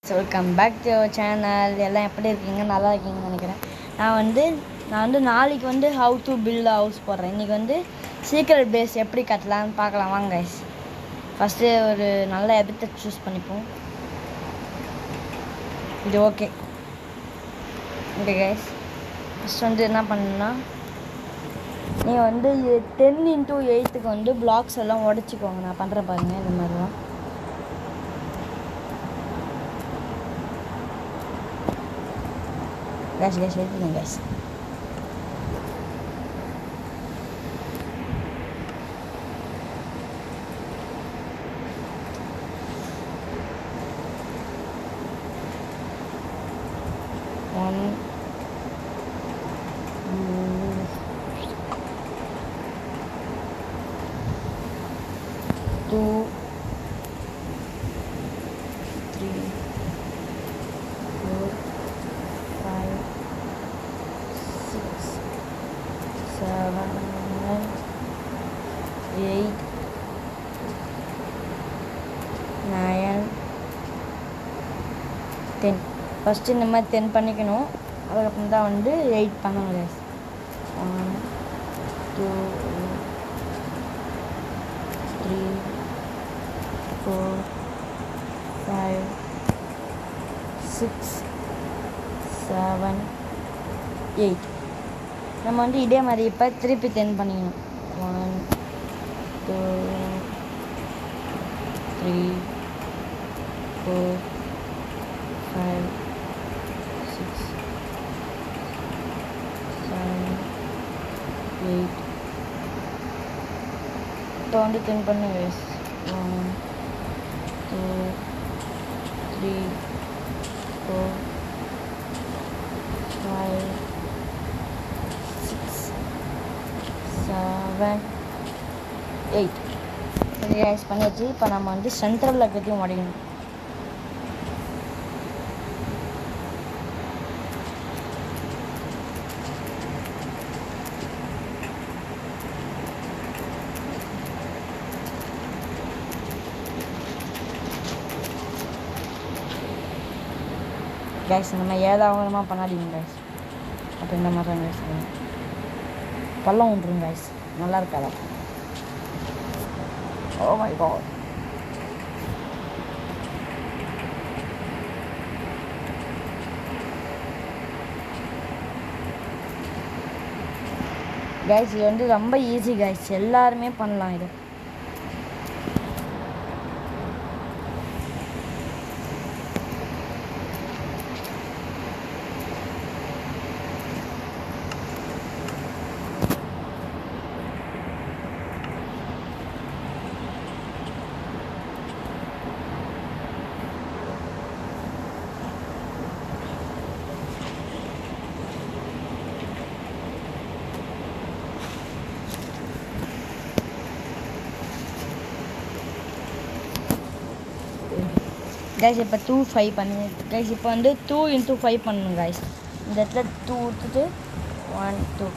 Welcome back to our channel. எல்லாம் எப்படி இருக்கீங்க? நல்லா இருக்கீங்கன்னு நினைக்கிறேன். நான் வந்து நாளைக்கு வந்து ஹவு டு பில்ட் ஹவுஸ் போடுறேன். இன்றைக்கி வந்து சீக்ரெட் பேஸ் எப்படி கட்டலான்னு பார்க்கலாம் வாங்க கைஸ். ஃபஸ்ட்டு ஒரு நல்ல ஹேபிட்டை சூஸ் பண்ணிப்போம். இது ஓகே கைஸ். ஃபஸ்ட் வந்து என்ன பண்ணணும்னா, நீங்கள் வந்து 10x8 வந்து பிளாக்ஸ் எல்லாம் உடச்சிக்கோங்க. நான் பண்ணுறேன் பாருங்கள், இந்த மாதிரி தான். Guys, எடுத்துங்க guys. One, two, three, 4, 5, 6, 7, 8, 9, 10. First இந்த மாதிரி 10 பண்ணிக்கணும். அதுக்கப்புறம் தான் வந்து 8 பண்ணணும் guys. 1, 2, 3, 4, 5, 6, 7, 8. நம்ம வந்து இதே மாதிரி இப்போ திருப்பி 10 பண்ணிக்கணும். 1, 2, 3, 4, 5, 6, 7, 8. இப்போ வந்து 10 பண்ணு guys. 1, 2, 3, 4, 5, 6, 7, 8. இது guys பண்ணியாச்சு. இப்போ நம்ம வந்து சென்ட்ரல் லக்கத்தையும் உடைக்கணும். கைஸ் நம்ம ஏதாவதுமா பண்ணாதீங்க கைஸ். அப்போ இந்த மாதிரி தான் கைஸ் பள்ளம் விட்ருங்க கைஸ், நல்லா இருக்காதா? Oh my God. கைஸ் இது வந்து ரொம்ப ஈஸி கைஸ், எல்லாருமே பண்ணலாம் இது. கைஸ் இப்போ 2, 5 பண்ணுங்க கைஸ். இப்போ வந்து 2 into 5 பண்ணணும் கைஸ். இந்த இடத்துல 2 விட்டுட்டு 1, 2,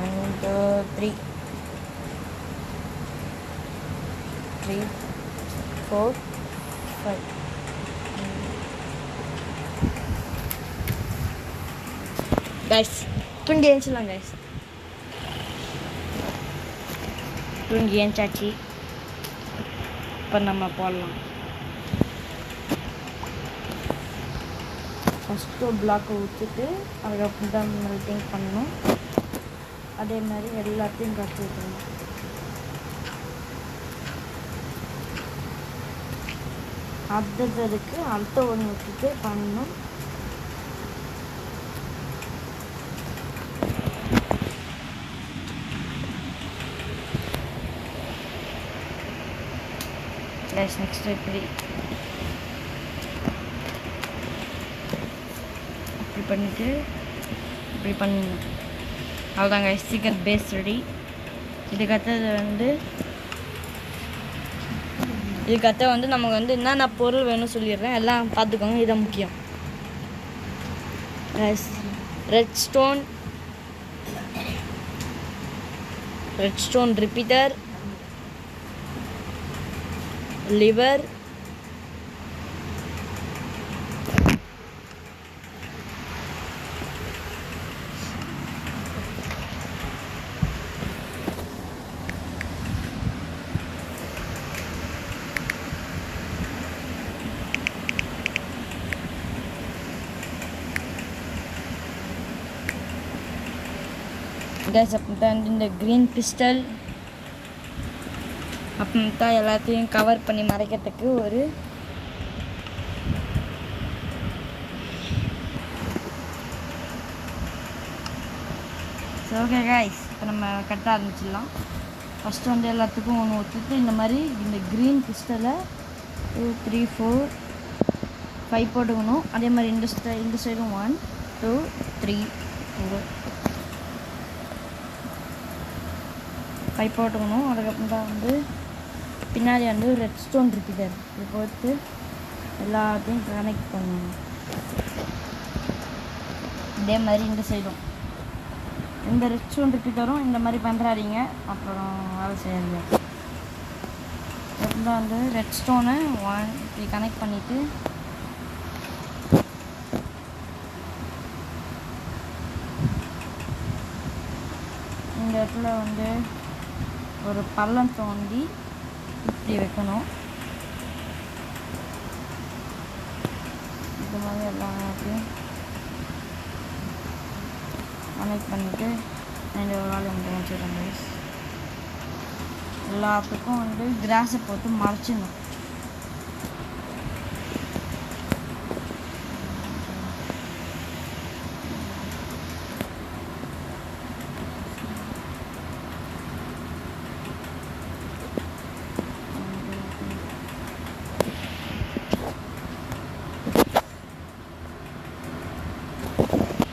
1, 2, 3, 4, 5. கைஸ் தூங்கி எழுச்சிடலாம் கைஸ். தூங்கி ஏஞ்சாச்சு. இப்போ நம்ம போடலாம். ஃபஸ்ட்டு பிளாக்கை ஊற்றிட்டு அதுக்கப்புறம் தான் மெல்ட்டிங் பண்ணணும். அதே மாதிரி எல்லாத்தையும் கட்டி விட்டுருணும். அடுத்ததுக்கு அடுத்த ஒன்று விட்டுட்டு பண்ணணும். நெக்ஸ்ட் இப்படி பண்ணிட்டு இப்படி பண்ணணும். அவ்வளோதாங்க சீக்கிரம் பேஸ் ரெடி. இதுக்கடுத்தது வந்து நமக்கு வந்து என்னென்ன பொருள் வேணும்னு சொல்லிடுறேன், எல்லாம் பார்த்துக்கோங்க, இதுதான் முக்கியம். Red stone repeater, liver, guys, அப்புறம் இந்த க்ரீன் பிஸ்டல், அப்புறம் தான் எல்லாத்தையும் கவர் பண்ணி மறைக்கிறதுக்கு ஒரு ஓகே கைஸ். இப்போ நம்ம கட்ட ஆரம்பிச்சிடலாம். ஃபஸ்ட்டு வந்து எல்லாத்துக்கும் ஒன்று ஒத்துட்டு இந்த மாதிரி இந்த க்ரீன் பிஸ்டலை 2 3 4 5 போட்டுக்கணும். அதே மாதிரி இந்த சைடும் 1 2 3 4 5 போட்டுக்கணும். அதுக்கப்புறம் தான் வந்து பின்னாடி வந்து ரெட் ஸ்டோன் ரிப்பீட்டர் இது போட்டு எல்லாத்தையும் கனெக்ட் பண்ணணும். இதே மாதிரி இந்த சைடும் இந்த ரெட் ஸ்டோன் ரிப்பீட்டரும் இந்த மாதிரி பண்ணுறாதீங்க, அப்புறம் வேலை செய்யாது. அப்புறம் தான் வந்து ரெட் ஸ்டோனை 1 இப்படி கனெக்ட் பண்ணிவிட்டு இந்த இடத்துல வந்து ஒரு பள்ளம் தோண்டி இப்படி வைக்கணும். இது மாதிரி எல்லாத்தையும் கனெக்ட் பண்ணிவிட்டு இந்த ஒரு வேலை வந்து வச்சுருக்கேன். எல்லாத்துக்கும் வந்து கிராஸை போட்டு மறைச்சிடணும்.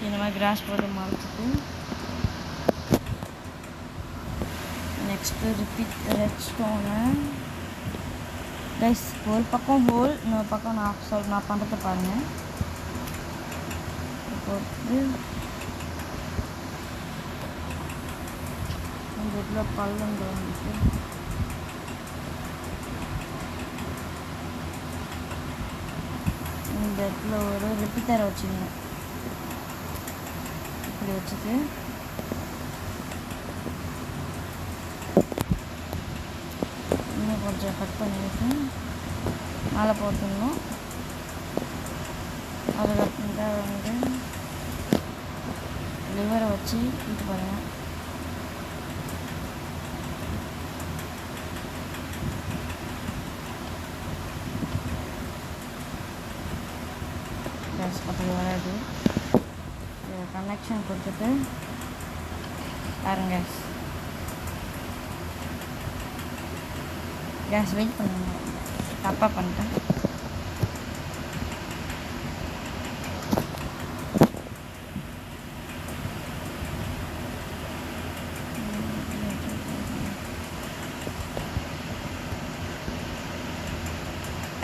இந்த மாதிரி கிராஸ் போட்டு மறைச்சிட்டு next repeat red stone guys. ஒரு பக்கம் ஹோல், இன்னொரு பக்கம் நான் பண்ணுறதை பாருங்கள். போட்டு இந்த இடத்துல பள்ளம் தோண்டிட்டு இந்த இடத்துல ஒரு ரிப்பீட்டரை வச்சுக்கணும். இப்படி வச்சுட்டு இன்னும் கொஞ்சம் கட் பண்ணிவிட்டு மேலே போட்டுடணும். அதுக்கப்புறம் தான் வந்து லிவரை வச்சு இது பண்ணுங்கள். கேஸ் பக்கத்தில் வராது. கனெக்ஷன் கொடுத்துட்டு பாருங்க கேஸ் வெயிட் பண்ணுங்க, தப்பாக பண்ணிட்டேன்.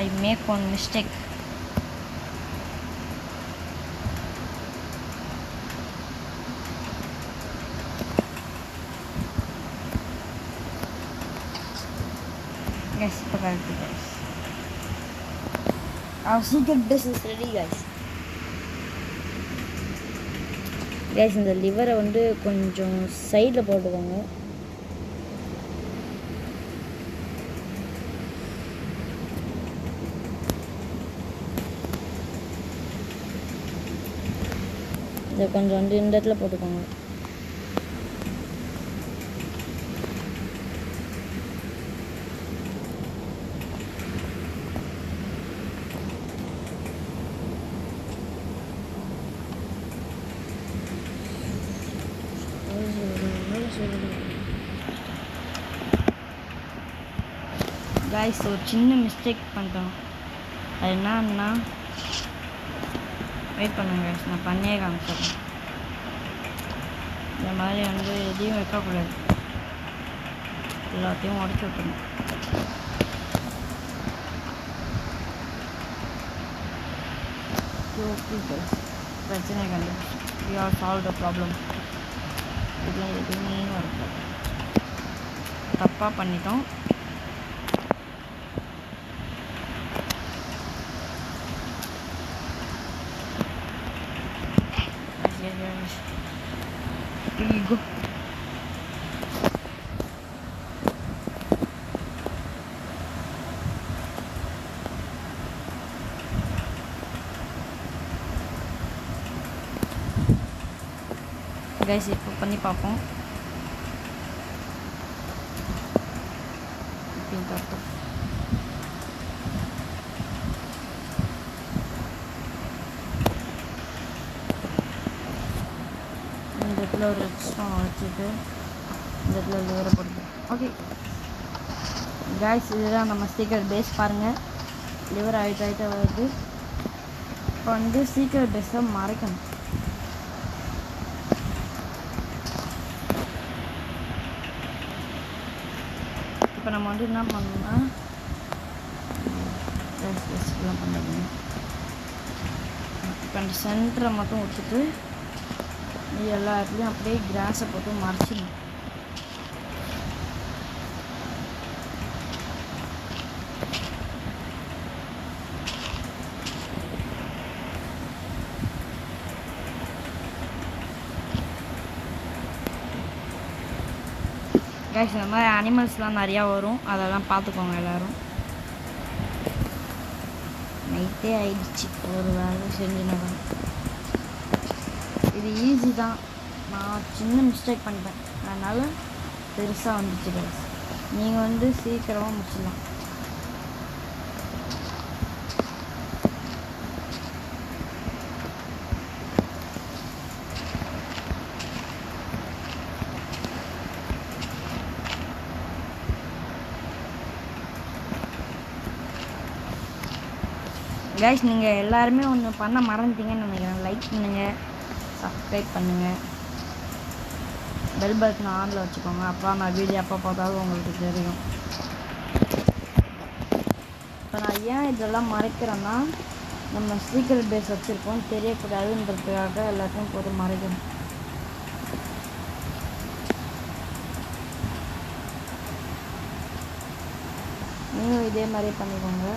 I make one mistake. Guys, pagkalito guys. Our secret base is ready guys. Guys, இந்த லிவரை வந்து கொஞ்சம் சைடில் போட்டுக்கோங்க. இதை கொஞ்சம் வந்து இந்த இடத்துல போட்டுக்கோங்க. கைஸ், ஒரு சின்ன மிஸ்டேக் பண்ணிட்டோம். அது என்னன்னா வெயிட் பண்ணுங்க கைஸ், நான் பண்ணியே காமிச்சிடுறேன். இந்த மாதிரி வந்து எதையும் வைக்கக்கூடாது, எல்லாத்தையும் உடச்சி விட்டுணும். ஓகே கைஸ், பிரச்சனை கண்டு we are solve the problem. இதெல்லாம் எதுவுமே வரக்கூடாது, தப்பாக பண்ணிட்டோம். கைஸ் இப்போ பண்ணி பார்ப்போம். இந்த இடத்துல ஒரு ரெட்ஸ்டோன் வச்சுட்டு இந்த இடத்துல லிவரை போட்டு ஓகே கைஸ், இதுதான் நம்ம சீக்ரெட் பேஸ். பாருங்கள், லிவர் ஆகிட்டு வருது. இப்போ வந்து சீக்ரெட் பேஸை மறைக்கணும். இப்போ நம்ம வந்து என்ன பண்ணணும்னா பேஸ்லாம் பண்ணுறது. இப்போ அந்த சென்டரை மட்டும் விட்டுட்டு எல்லா இடத்துலையும் அப்படியே கிராஸை போட்டு மறைச்சிடணும். கைஸ், இந்த மாதிரி அனிமல்ஸ்லாம் நிறையா வரும், அதெல்லாம் பார்த்துக்கோங்க எல்லோரும். நைட்டே ஆயிடுச்சு, ஒரு வேலை செஞ்சுனதான். இது ஈஸி தான், நான் சின்ன மிஸ்டேக் பண்ணிட்டேன், அதனால் பெருசாக வந்துச்சு கைஸ். நீங்கள் வந்து சீக்கிரமாக முடிச்சிடலாம். கைஸ், நீங்கள் எல்லாருமே ஒன்று பண்ண மறந்துட்டீங்கன்னு நினைக்கிறேன். லைக் பண்ணுங்கள், சப்ஸ்கிரைப் பண்ணுங்கள், பெல் பட்டன் ஆனில் வச்சுக்கோங்க. அப்போ நான் வீடியோ எப்போ பார்த்தாலும் உங்களுக்கு தெரியும். இப்போ நான் ஏன் இதெல்லாம் மறைக்கிறேன்னா, நம்ம சீக்ரெட் பேஸ் வச்சுருக்கோம், தெரியக்கூடாதுன்றதுக்காக எல்லாத்தையும் போட்டு மறைக்கணும். நீங்களும் இதே மாதிரி பண்ணிக்கோங்க.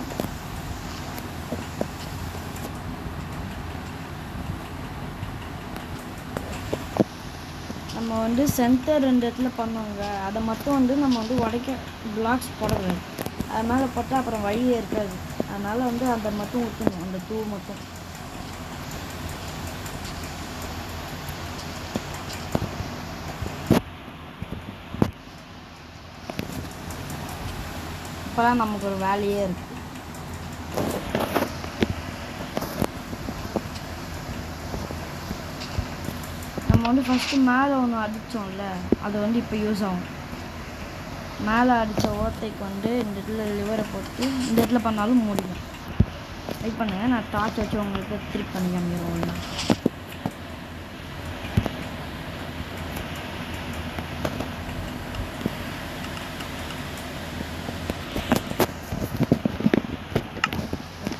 நம்ம வந்து சென்டர் 2 இடத்துல பண்ணுவாங்க, அதை மட்டும் வந்து நம்ம வந்து உடைக்க பிளாக்ஸ் போடக்கூடாது. அது மேலே போட்டால் அப்புறம் வழியே இருக்காது. அதனால் வந்து அதை மட்டும் ஊற்றணும், அந்த டூ மட்டும். இப்போலாம் நமக்கு ஒரு வேலையே இருக்குது. நம்ம வந்து ஃபஸ்ட்டு மேலே ஒன்று அடித்தோம்ல, அது வந்து இப்போ யூஸ் ஆகும். மேலே அடித்த ஓட்டைக்கு வந்து இந்த இடத்துல லிவரை போட்டு இந்த இடத்துல பண்ணாலும் முடியும். வெயிட் பண்ணுங்கள், நான் டார்ச் வச்சு உங்களுக்கு திருப்பி பண்ணி காமிக்கிறோம்.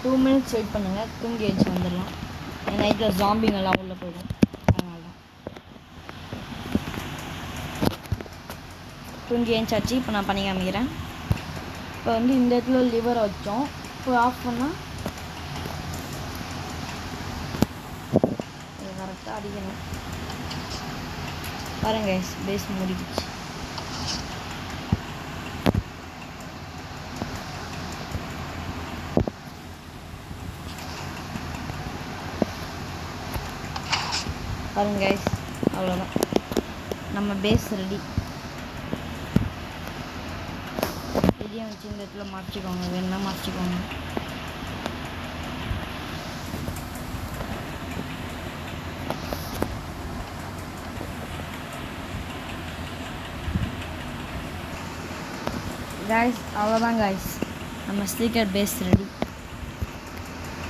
டூ மினிட்ஸ் வெயிட் பண்ணுங்கள், தூங்கி வச்சு வந்துடலாம். நைட்டில் ஜாம்பிங்கெல்லாம் உள்ளே போயிடும். தூங்கி ஏஞ்சாச்சு. இப்போ நான் பண்ணி காமிக்கிறேன். இப்போ வந்து இந்த இடத்துல லிவரை வச்சோம். இப்போ ஆஃப் பண்ணால் கரெக்டாக அடிக்கணும். பாருங்க, பேஸ் முடிக்கிச்சு. பாருங்க கைஸ், அவ்வளோதான், நம்ம பேஸ் ரெடி. இதையும் வச்சு இந்த இடத்துல மறைச்சிக்கோங்க, வேணும்னா மறைச்சிக்கோங்க. கைஸ், அவ்வளோதான் கைஸ், நம்ம ஸ்பீக்கர் பேஸ் ரெடி.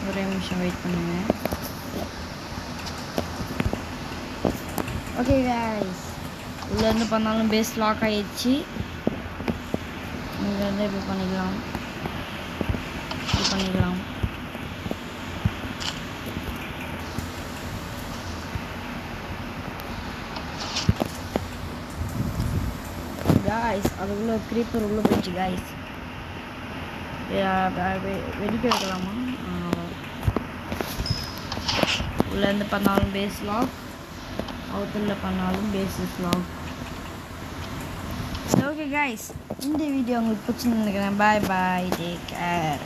ஒரே நிமிஷம் வெயிட் பண்ணுங்க. ஓகே கைஸ், உள்ளேருந்து பண்ணாலும் பேஸ் லாக் ஆகிடுச்சு. இங்கேருந்து இப்படி பண்ணிக்கலாம், இப்படி பண்ணிக்கலாம். காய்ஸ், அதுக்குள்ளே க்ரீப்பர் உள்ளே போயிடுச்சு காய்ஸ். வெடிக்க வைக்கலாமா? உள்ளேருந்து பண்ணாலும் பேஸ் லாக், அவுட்டரில் பண்ணாலும் பேஸ் லாக். ஓகே காய்ஸ், இந்த வீடியோ உங்களுக்கு பிடிச்சின்னு நினைக்கிறேன். பாய் பாய், டேக் கேர்.